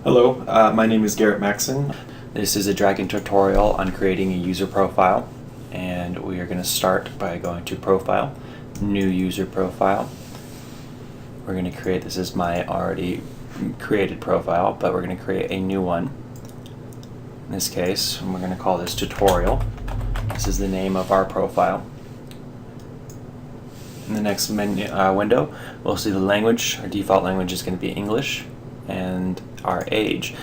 Hello, my name is Garrett Maxon. This is a Dragon tutorial on creating a user profile, and we are going to start by going to Profile, New User Profile. We're going to create, this is my already created profile, but we're going to create a new one. In this case, we're going to call this Tutorial. This is the name of our profile. In the next menu, window, we'll see the language. Our default language is going to be English, and our age,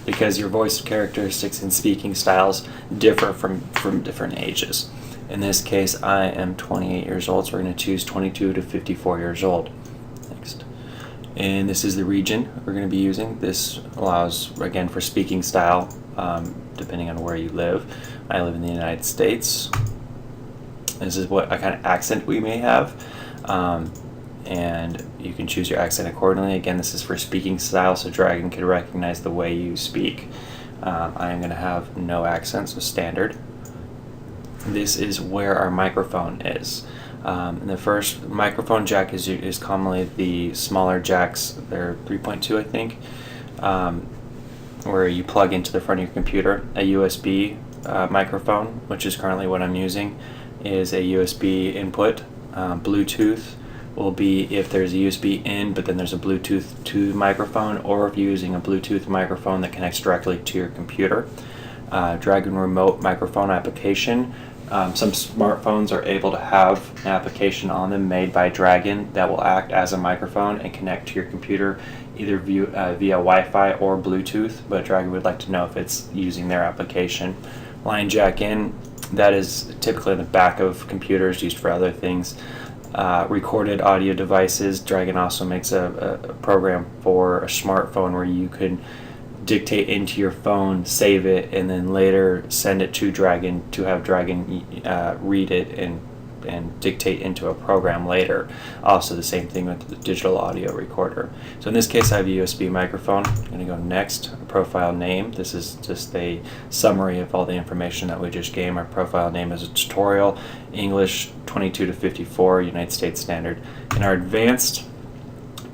because your voice characteristics and speaking styles differ from different ages. In this case, I am 28 years old, so we're going to choose 22 to 54 years old. Next. And this is the region we're going to be using. This allows, again, for speaking style, depending on where you live. I live in the United States. This is what kind of accent we may have. And you can choose your accent accordingly. Again, this is for speaking style, so Dragon can recognize the way you speak. I am going to have no accent, so standard. This is where our microphone is. And the first microphone jack is commonly the smaller jacks. They're 3.2, I think, where you plug into the front of your computer. A USB microphone, which is currently what I'm using, is a USB input. Bluetooth will be if there's a USB in, but then there's a Bluetooth to microphone, or if you're using a Bluetooth microphone that connects directly to your computer. Dragon remote microphone application. Some smartphones are able to have an application on them made by Dragon that will act as a microphone and connect to your computer either via Wi-Fi or Bluetooth, but Dragon would like to know if it's using their application. Line jack in, that is typically in the back of computers, used for other things. Recorded audio devices. Dragon also makes a program for a smartphone where you can dictate into your phone, save it, and then later send it to Dragon to have Dragon read it and dictate into a program later. Also the same thing with the digital audio recorder. So in this case I have a USB microphone. I'm going to go next. Profile name. This is just a summary of all the information that we just gave. Our profile name is a tutorial, English 22 to 54, United States standard. In our advanced,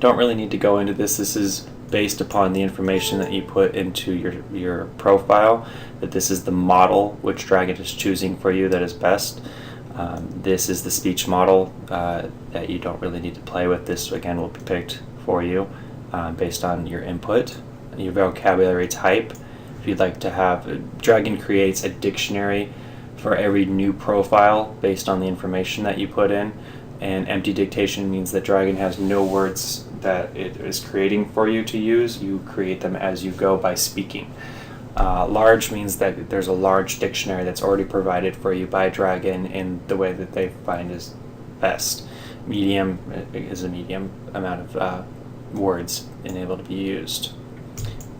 don't really need to go into this. This is based upon the information that you put into your profile, that this is the model which Dragon is choosing for you that is best. This is the speech model that you don't really need to play with. This again will be picked for you based on your input. Your vocabulary type. If you'd like to have, Dragon creates a dictionary for every new profile based on the information that you put in. And empty dictation means that Dragon has no words that it is creating for you to use. You create them as you go by speaking. Large means that there's a large dictionary that's already provided for you by Dragon in the way that they find is best. Medium is a medium amount of words and able to be used.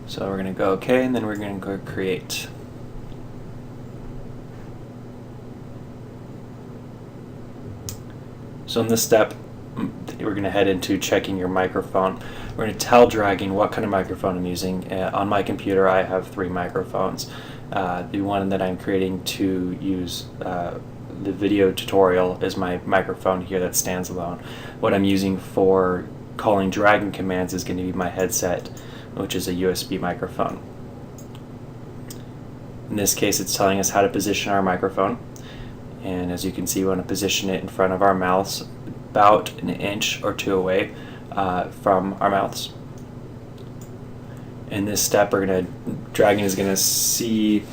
So we're going to go OK, and then we're going to go create. So in this step, we're going to head into checking your microphone. We're going to tell Dragon what kind of microphone I'm using. On my computer, I have 3 microphones. The one that I'm creating to use the video tutorial is my microphone here that stands alone. What I'm using for calling Dragon commands is going to be my headset, which is a USB microphone. In this case, it's telling us how to position our microphone. And as you can see, we want to position it in front of our mouths, about an inch or 2 away from our mouths. In this step, Dragon is going to see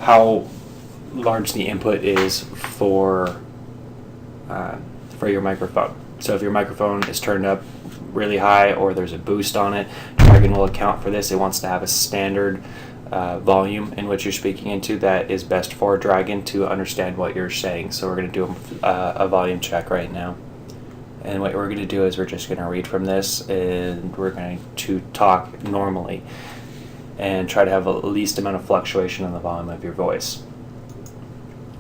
how large the input is for your microphone. So if your microphone is turned up really high or there's a boost on it, Dragon will account for this. It wants to have a standard volume in which you're speaking into that is best for Dragon to understand what you're saying. So we're going to do a volume check right now. And what we're going to do is we're just going to read from this, and we're going to talk normally and try to have the least amount of fluctuation in the volume of your voice.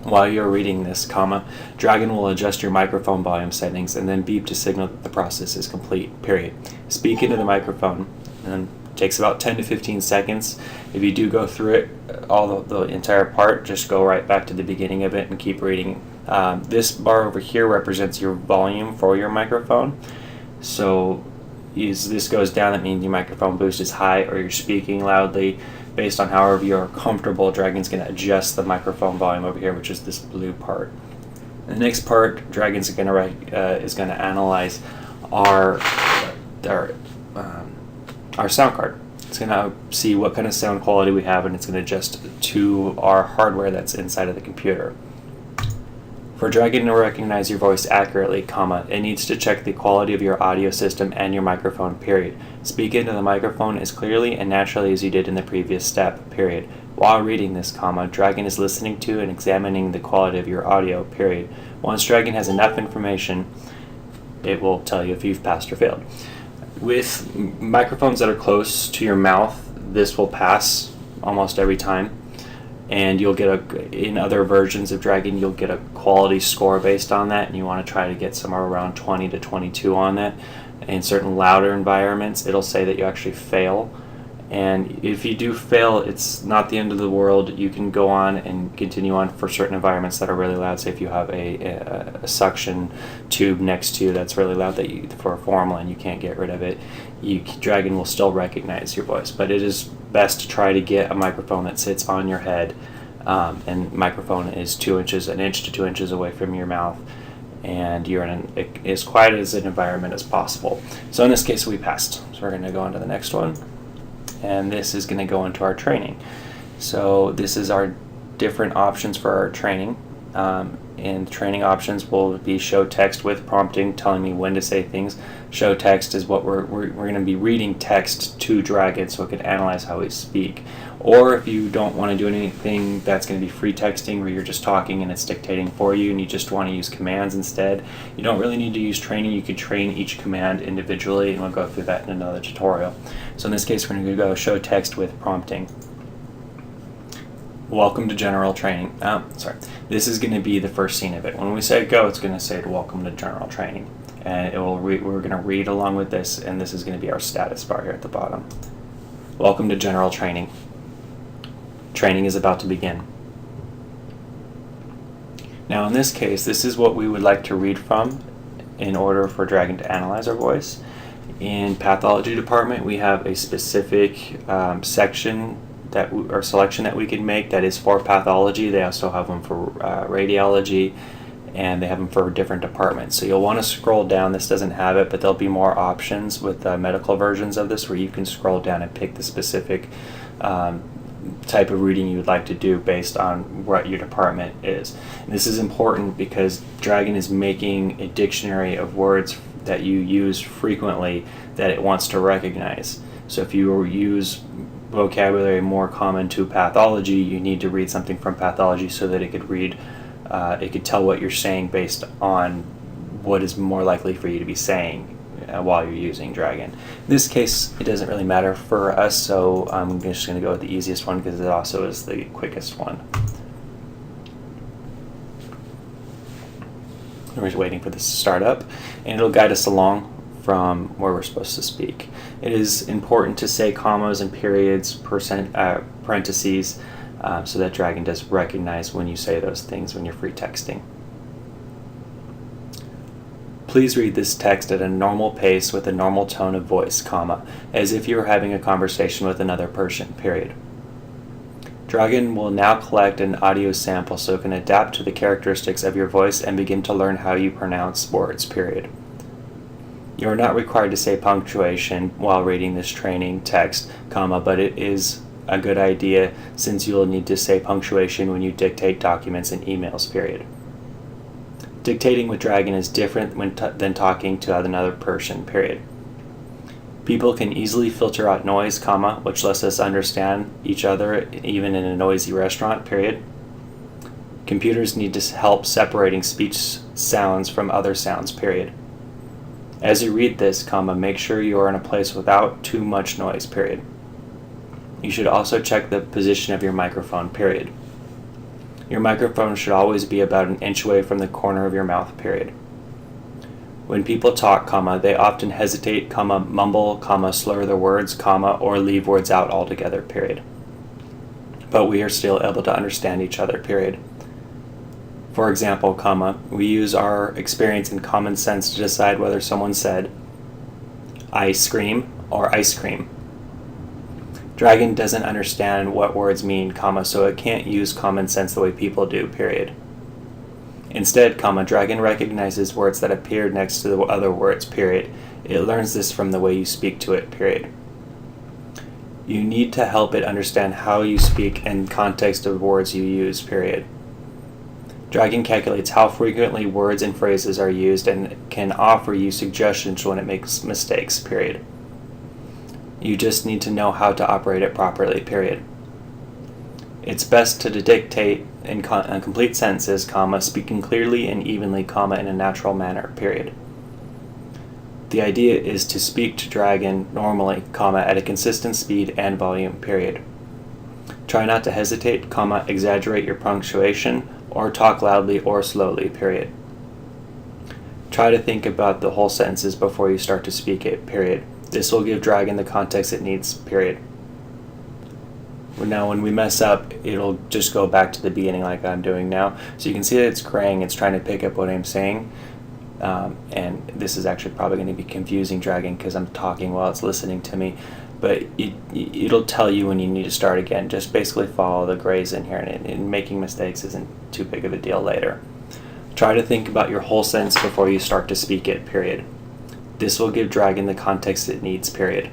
While you're reading this, Dragon will adjust your microphone volume settings and then beep to signal that the process is complete, period. Speak into the microphone, and it takes about 10 to 15 seconds. If you do go through it, all the entire part, just go right back to the beginning of it and keep reading. This bar over here represents your volume for your microphone. So as this goes down, that means your microphone boost is high or you're speaking loudly. Based on however you're comfortable, Dragon's going to adjust the microphone volume over here, which is this blue part. The next part, Dragon's going to analyze our sound card. It's going to see what kind of sound quality we have, and it's going to adjust to our hardware that's inside of the computer. For Dragon to recognize your voice accurately, it needs to check the quality of your audio system and your microphone, period. Speak into the microphone as clearly and naturally as you did in the previous step, period. While reading this, Dragon is listening to and examining the quality of your audio, period. Once Dragon has enough information, it will tell you if you've passed or failed. With microphones that are close to your mouth, this will pass almost every time. And you'll get in other versions of Dragon, you'll get a quality score based on that, and you want to try to get somewhere around 20 to 22 on that. In certain louder environments, it'll say that you actually fail. And if you do fail, it's not the end of the world. You can go on and continue on for certain environments that are really loud. Say if you have a suction tube next to you that's really loud for a formal and you can't get rid of it, Dragon will still recognize your voice. But it is best to try to get a microphone that sits on your head, and microphone is an inch to 2 inches away from your mouth, and you're in as quiet as an environment as possible. So in this case, we passed. So we're going to go on to the next one. And this is going to go into our training. So this is our different options for our training. And training options will be show text with prompting, telling me when to say things. Show text is what we're going to be reading text to Dragon so it can analyze how we speak. Or if you don't want to do anything, that's going to be free texting where you're just talking and it's dictating for you and you just want to use commands instead. You don't really need to use training. You could train each command individually, and we'll go through that in another tutorial. So in this case, we're going to go show text with prompting. Welcome to general training. This is going to be the first scene of it. When we say go, it's going to say welcome to general training. And we're going to read along with this, and this is going to be our status bar here at the bottom. Welcome to general training. Training is about to begin. Now in this case, this is what we would like to read from in order for Dragon to analyze our voice. In pathology department, we have a specific section or selection that we can make that is for pathology. They also have them for radiology, and they have them for different departments. So you'll want to scroll down. This doesn't have it, but there'll be more options with medical versions of this where you can scroll down and pick the specific type of reading you would like to do based on what your department is. And this is important because Dragon is making a dictionary of words that you use frequently that it wants to recognize. So if you use vocabulary more common to pathology, you need to read something from pathology so that it could tell what you're saying based on what is more likely for you to be saying while you're using Dragon. In this case, it doesn't really matter for us, so I'm just going to go with the easiest one because it also is the quickest one. We're just waiting for this to start up, and it'll guide us along from where we're supposed to speak. It is important to say commas and periods, parentheses, so that Dragon does recognize when you say those things when you're free texting. Please read this text at a normal pace with a normal tone of voice, as if you were having a conversation with another person, period. Dragon will now collect an audio sample so it can adapt to the characteristics of your voice and begin to learn how you pronounce words, period. You are not required to say punctuation while reading this training text, but it is a good idea since you will need to say punctuation when you dictate documents and emails, period. Dictating with Dragon is different than talking to another person, period. People can easily filter out noise, which lets us understand each other even in a noisy restaurant, period. Computers need to help separating speech sounds from other sounds, period. As you read this, make sure you are in a place without too much noise, period. You should also check the position of your microphone, period. Your microphone should always be about an inch away from the corner of your mouth, period. When people talk, they often hesitate, mumble, slur their words, or leave words out altogether, period. But we are still able to understand each other, period. For example, we use our experience and common sense to decide whether someone said, ice cream, or ice cream. Dragon doesn't understand what words mean, comma, so it can't use common sense the way people do, period. Instead, comma, Dragon recognizes words that appear next to the other words, period. It learns this from the way you speak to it, period. You need to help it understand how you speak and context of words you use, period. Dragon calculates how frequently words and phrases are used and can offer you suggestions when it makes mistakes, period. You just need to know how to operate it properly, period. It's best to dictate in complete sentences, comma, speaking clearly and evenly, comma, in a natural manner, period. The idea is to speak to Dragon normally, comma, at a consistent speed and volume, period. Try not to hesitate, comma, exaggerate your punctuation, or talk loudly or slowly, period. Try to think about the whole sentences before you start to speak it, period. This will give Dragon the context it needs, period. Now when we mess up, it'll just go back to the beginning like I'm doing now. So you can see that it's graying, it's trying to pick up what I'm saying. And this is actually probably going to be confusing Dragon because I'm talking while it's listening to me. But it'll tell you when you need to start again. Just basically follow the grays in here, and making mistakes isn't too big of a deal later. Try to think about your whole sentence before you start to speak it, period. This will give Dragon the context it needs, period.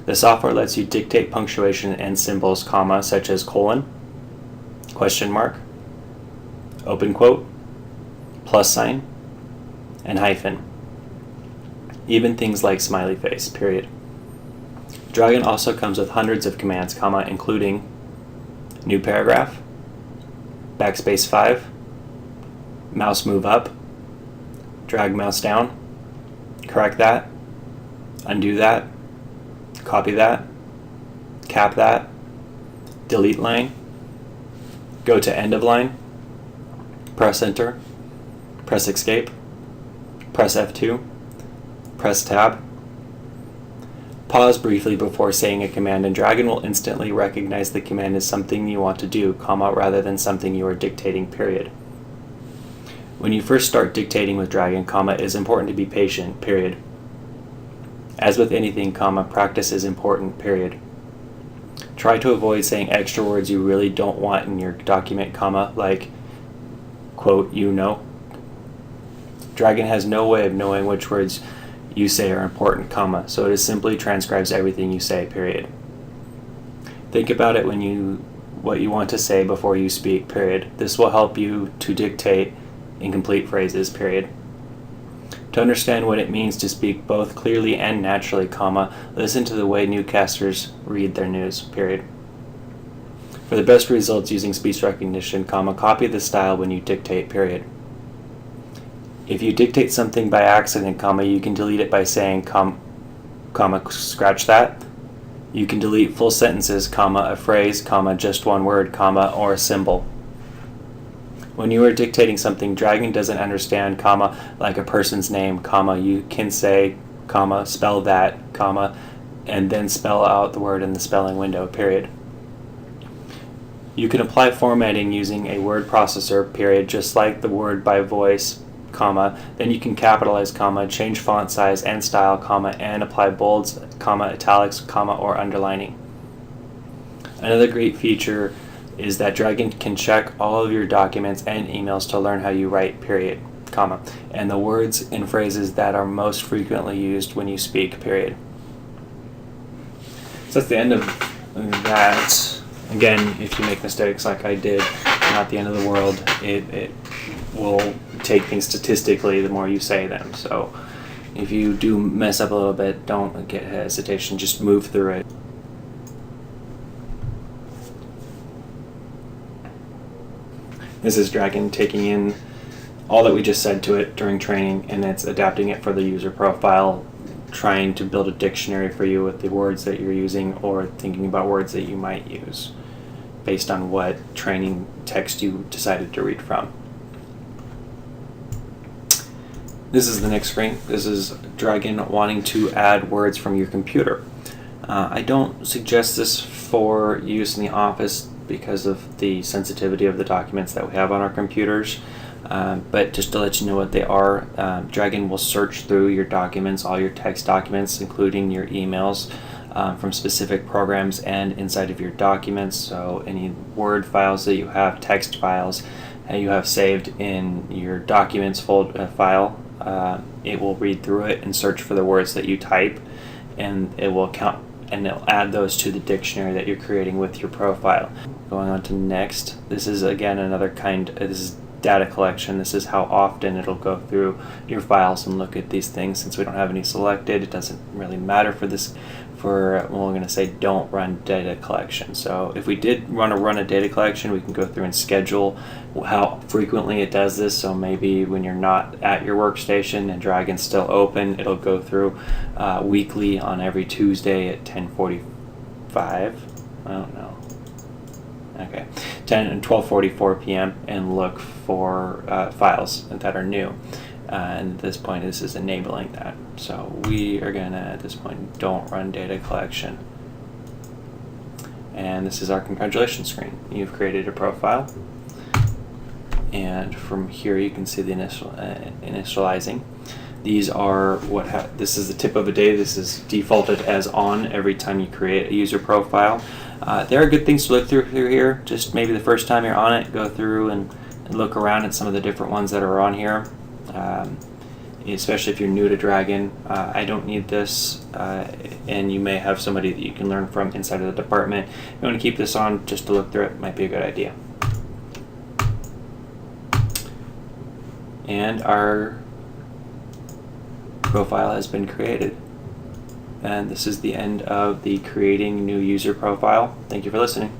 The software lets you dictate punctuation and symbols, comma, such as colon, question mark, open quote, plus sign, and hyphen. Even things like smiley face, period. Dragon also comes with hundreds of commands, comma, including new paragraph, backspace 5, mouse move up, drag mouse down, correct that, undo that, copy that, cap that, delete line, go to end of line, press enter, press escape, press F2, press tab. Pause briefly before saying a command, and Dragon will instantly recognize the command as something you want to do, comma, rather than something you are dictating, period. When you first start dictating with Dragon, comma, it is important to be patient, period. As with anything, comma, practice is important, period. Try to avoid saying extra words you really don't want in your document, comma, like, quote, you know. Dragon has no way of knowing which words you say are important, comma, so it simply transcribes everything you say, period. Think about it what you want to say before you speak, period. This will help you to dictate incomplete phrases, period. To understand what it means to speak both clearly and naturally, comma, listen to the way newscasters read their news, period. For the best results using speech recognition, comma, copy the style when you dictate, period. If you dictate something by accident, comma, you can delete it by saying, comma, scratch that. You can delete full sentences, comma, a phrase, comma, just one word, comma, or a symbol. When you are dictating something Dragon doesn't understand, comma, like a person's name, comma, you can say, comma, spell that, comma, and then spell out the word in the spelling window, period. You can apply formatting using a word processor, period, just like the word by voice, comma, then you can capitalize, comma, change font size and style, comma, and apply bolds, comma, italics, comma, or underlining. Another great feature is that Dragon can check all of your documents and emails to learn how you write, period, comma, and the words and phrases that are most frequently used when you speak, period. So that's the end of that. Again, if you make mistakes like I did, not the end of the world. It will take things statistically the more you say them. So if you do mess up a little bit, don't get hesitation, just move through it. This is Dragon taking in all that we just said to it during training, and it's adapting it for the user profile, trying to build a dictionary for you with the words that you're using, or thinking about words that you might use based on what training text you decided to read from. This is the next screen. This is Dragon wanting to add words from your computer. I don't suggest this for use in the office because of the sensitivity of the documents that we have on our computers, But just to let you know what they are, Dragon will search through your documents, all your text documents, including your emails, from specific programs and inside of your documents. So any Word files that you have, text files you have saved in your documents file, it will read through it and search for the words that you type, and it will count and it'll add those to the dictionary that you're creating with your profile. Going on to next, this is again another this is data collection. This is how often it'll go through your files and look at these things. Since we don't have any selected, it doesn't really matter for this. We're going to say don't run data collection. So if we did want to run a data collection, we can go through and schedule how frequently it does this. So maybe when you're not at your workstation and Dragon's still open, it'll go through weekly on every Tuesday at 10:45. I don't know. Okay, 12:44 p.m. and look for files that are new. And at this point, this is enabling that. So we are gonna, at this point, don't run data collection. And this is our congratulations screen. You've created a profile. And from here, you can see the initializing. These are this is the tip of a day. This is defaulted as on every time you create a user profile. There are good things to look through here. Just maybe the first time you're on it, go through and look around at some of the different ones that are on here. Especially if you're new to Dragon. I don't need this, and you may have somebody that you can learn from inside of the department. If you want to keep this on just to look through it, might be a good idea. And our profile has been created. And this is the end of the creating new user profile. Thank you for listening.